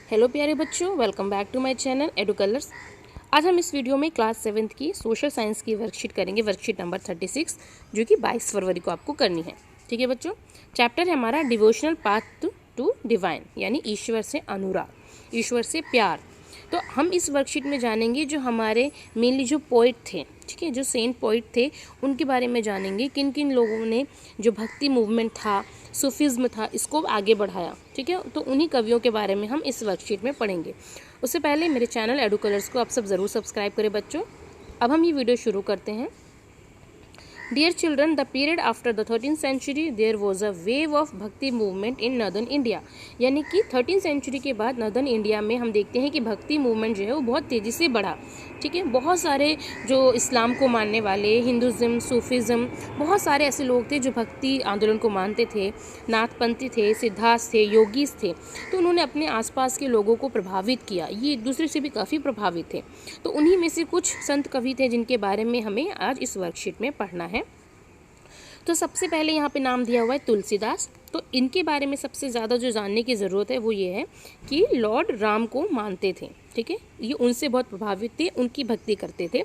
Hello प्यारे बच्चों, welcome back to my channel Edu Colours. आज हम इस वीडियो में क्लास 7th की सोशल साइंस की वर्कशीट करेंगे, वर्कशीट नंबर 36, जो कि 22 फरवरी को आपको करनी है। ठीक है बच्चों, चैप्टर है हमारा डिवोशनल पाथ टू डिवाइन, यानी ईश्वर से अनुराग, ईश्वर से प्यार। तो हम इस वर्कशीट में जानेंगे जो हमारे मेनली जो पोइट थे, ठीक है, जो सेंट पोइट थे, उनके बारे में जानेंगे। किन किन लोगों ने जो भक्ति मूवमेंट था, सूफिज्म था, इसको आगे बढ़ाया। ठीक है, तो उन्हीं कवियों के बारे में हम इस वर्कशीट में पढ़ेंगे। उससे पहले मेरे चैनल एडू कलर्स को आप सब ज़रूर सब्सक्राइब करें बच्चों। अब हम ये वीडियो शुरू करते हैं। Dear children, the period after the 13th century, there was a wave of भक्ति मूवमेंट in northern India। यानी कि 13th सेंचुरी के बाद नॉर्दर्न इंडिया में हम देखते हैं कि भक्ति मूवमेंट जो है वो बहुत तेज़ी से बढ़ा। ठीक है, बहुत सारे जो इस्लाम को मानने वाले, हिंदुज़म, सूफिज़म, बहुत सारे ऐसे लोग थे जो भक्ति आंदोलन को मानते थे, नाथपंथी थे, सिद्धार्थ थे, योगीस थे। तो उन्होंने अपने आसपास के लोगों को प्रभावित किया। ये एक दूसरे से भी काफ़ी प्रभावित थे। तो उन्हीं में से कुछ संत कवि थे जिनके बारे में हमें आज इस वर्कशीट में पढ़ना है। तो सबसे पहले यहाँ पे नाम दिया हुआ है तुलसीदास। तो इनके बारे में सबसे ज़्यादा जो जानने की ज़रूरत है वो ये है कि लॉर्ड राम को मानते थे। ठीक है, ये उनसे बहुत प्रभावित थे, उनकी भक्ति करते थे।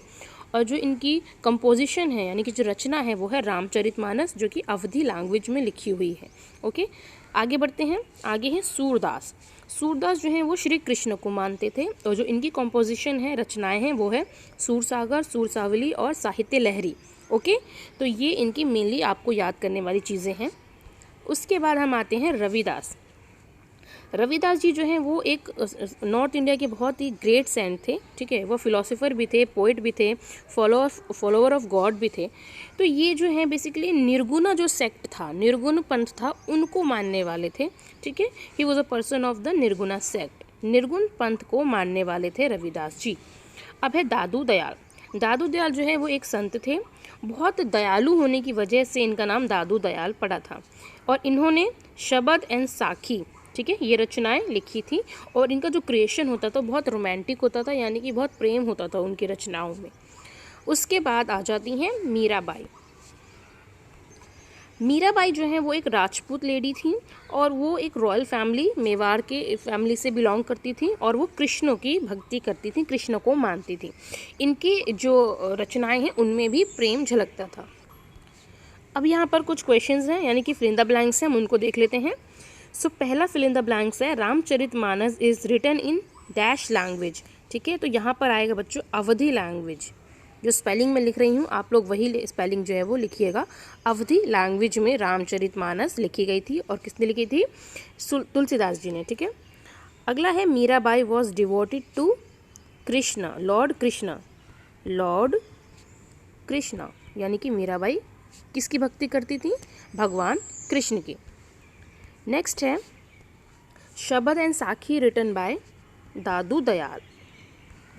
और जो इनकी कंपोजिशन है, यानी कि जो रचना है, वो है रामचरितमानस, जो कि अवधी लैंग्वेज में लिखी हुई है। ओके, आगे बढ़ते हैं। आगे है सूरदास। सूरदास जो है वो श्री कृष्ण को मानते थे, और जो इनकी कंपोजिशन है, रचनाएं हैं, वो है सूरसागर, सूरसावली और साहित्य लहरी। ओके, तो ये इनकी मेनली आपको याद करने वाली चीज़ें हैं। उसके बाद हम आते हैं रविदास। रविदास जी जो हैं वो एक नॉर्थ इंडिया के बहुत ही ग्रेट सेंट थे। ठीक है, वो फिलोसोफर भी थे, पोइट भी थे, फॉलोअर ऑफ गॉड भी थे। तो ये जो है बेसिकली निर्गुणा जो सेक्ट था, निर्गुण पंथ था, उनको मानने वाले थे। ठीक है, he was a person of the Nirguna sect, निर्गुण पंथ को मानने वाले थे रविदास जी। अब है दादू दयाल। दादू दयाल जो है वो एक संत थे। बहुत दयालु होने की वजह से इनका नाम दादू दयाल पड़ा था। और इन्होंने शबद एंड साखी, ठीक है, ये रचनाएं लिखी थी। और इनका जो क्रिएशन होता था बहुत रोमांटिक होता था, यानी कि बहुत प्रेम होता था उनकी रचनाओं में। उसके बाद आ जाती हैं मीराबाई। मीराबाई जो है वो एक राजपूत लेडी थी, और वो एक रॉयल फैमिली, मेवाड़ के फैमिली से बिलोंग करती थी, और वो कृष्ण की भक्ति करती थी, कृष्ण को मानती थी। इनकी जो रचनाएं हैं उनमें भी प्रेम झलकता था। अब यहाँ पर कुछ क्वेश्चंस हैं, यानी कि फिल इन द ब्लैंक्स हैं, हम उनको देख लेते हैं। सो पहला फिल इन द ब्लैंक्स है Ramcharitmanas is written in dash language. ठीक है, तो यहाँ पर आएगा बच्चों अवधी लैंग्वेज। जो स्पेलिंग में लिख रही हूँ आप लोग वही स्पेलिंग जो है वो लिखिएगा। अवधी लैंग्वेज में रामचरितमानस लिखी गई थी, और किसने लिखी थी? तुलसीदास जी ने। ठीक है, अगला है Mirabai was devoted to Krishna, Lord Krishna. Lord Krishna, यानी कि मीराबाई किसकी भक्ति करती थी? भगवान कृष्ण की। नेक्स्ट है शबद एंड साखी रिटन बाय दादू दयाल।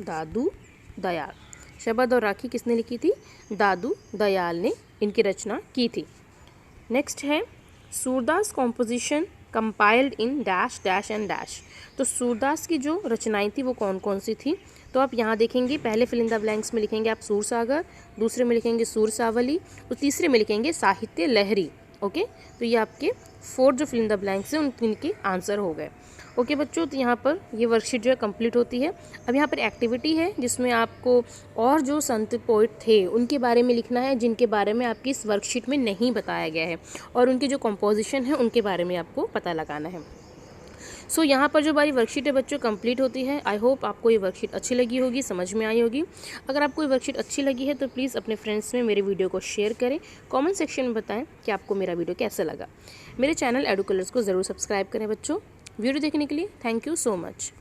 दादू दयाल, शबद और राखी किसने लिखी थी? दादू दयाल ने इनकी रचना की थी। नेक्स्ट है Surdas composition compiled in dash dash and dash. तो सूरदास की जो रचनाएं थी वो कौन कौन सी थी? तो आप यहाँ देखेंगे, पहले फिल इन द ब्लैंक्स में लिखेंगे आप सूरसागर, दूसरे में लिखेंगे सूरसावली, और तीसरे में लिखेंगे साहित्य लहरी। ओके, तो ये आपके 4 जो फिल इन द ब्लैंक्स हैं उनके आंसर हो गए। ओके बच्चों, तो यहाँ पर ये वर्कशीट जो है कंप्लीट होती है। अब यहाँ पर एक्टिविटी है जिसमें आपको और जो संत पोइट थे उनके बारे में लिखना है, जिनके बारे में आपकी इस वर्कशीट में नहीं बताया गया है, और उनकी जो कंपोजिशन है उनके बारे में आपको पता लगाना है। सो यहाँ पर जो हमारी वर्कशीट है बच्चों कंप्लीट होती है। आई होप आपको ये वर्कशीट अच्छी लगी होगी, समझ में आई होगी। अगर आपको ये वर्कशीट अच्छी लगी है तो प्लीज़ अपने फ्रेंड्स में मेरे वीडियो को शेयर करें, कमेंट सेक्शन में बताएं कि आपको मेरा वीडियो कैसा लगा। मेरे चैनल एडू कलर्स को ज़रूर सब्सक्राइब करें बच्चों। वीडियो देखने के लिए थैंक यू सो मच।